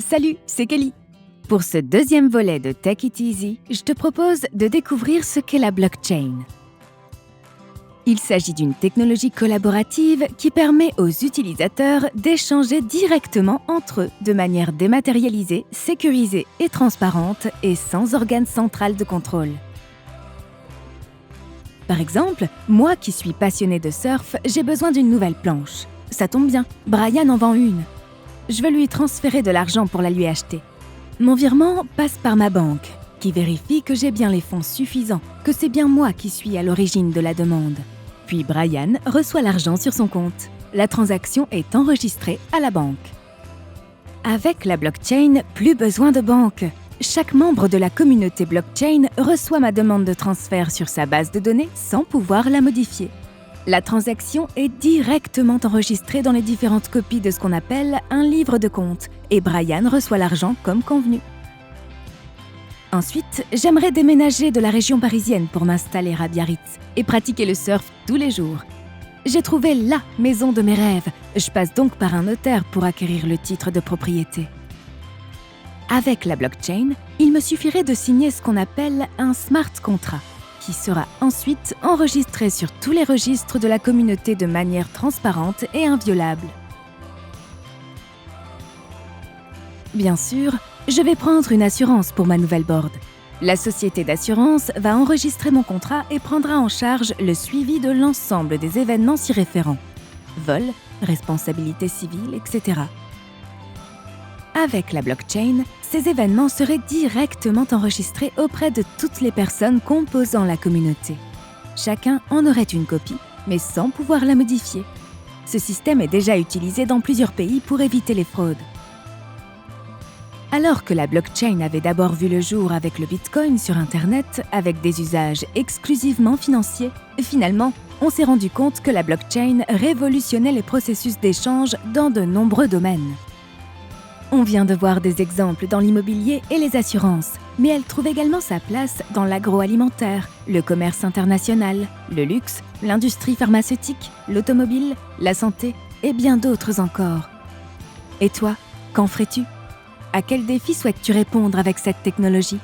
Salut, c'est Kelly. Pour ce deuxième volet de Take It Easy, je te propose de découvrir ce qu'est la blockchain. Il s'agit d'une technologie collaborative qui permet aux utilisateurs d'échanger directement entre eux de manière dématérialisée, sécurisée et transparente et sans organe central de contrôle. Par exemple, moi qui suis passionnée de surf, j'ai besoin d'une nouvelle planche. Ça tombe bien, Brian en vend une. Je veux lui transférer de l'argent pour la lui acheter. Mon virement passe par ma banque, qui vérifie que j'ai bien les fonds suffisants, que c'est bien moi qui suis à l'origine de la demande. Puis Brian reçoit l'argent sur son compte. La transaction est enregistrée à la banque. Avec la blockchain, plus besoin de banque. Chaque membre de la communauté blockchain reçoit ma demande de transfert sur sa base de données sans pouvoir la modifier. La transaction est directement enregistrée dans les différentes copies de ce qu'on appelle un livre de compte et Brian reçoit l'argent comme convenu. Ensuite, j'aimerais déménager de la région parisienne pour m'installer à Biarritz et pratiquer le surf tous les jours. J'ai trouvé la maison de mes rêves. Je passe donc par un notaire pour acquérir le titre de propriété. Avec la blockchain, il me suffirait de signer ce qu'on appelle un smart contract, qui sera ensuite enregistré sur tous les registres de la communauté de manière transparente et inviolable. Bien sûr, je vais prendre une assurance pour ma nouvelle board. La société d'assurance va enregistrer mon contrat et prendra en charge le suivi de l'ensemble des événements s'y référant. Vol, responsabilité civile, etc. Avec la blockchain, ces événements seraient directement enregistrés auprès de toutes les personnes composant la communauté. Chacun en aurait une copie, mais sans pouvoir la modifier. Ce système est déjà utilisé dans plusieurs pays pour éviter les fraudes. Alors que la blockchain avait d'abord vu le jour avec le Bitcoin sur Internet, avec des usages exclusivement financiers, finalement, on s'est rendu compte que la blockchain révolutionnait les processus d'échange dans de nombreux domaines. On vient de voir des exemples dans l'immobilier et les assurances, mais elle trouve également sa place dans l'agroalimentaire, le commerce international, le luxe, l'industrie pharmaceutique, l'automobile, la santé et bien d'autres encore. Et toi, qu'en ferais-tu ? À quel défi souhaites-tu répondre avec cette technologie ?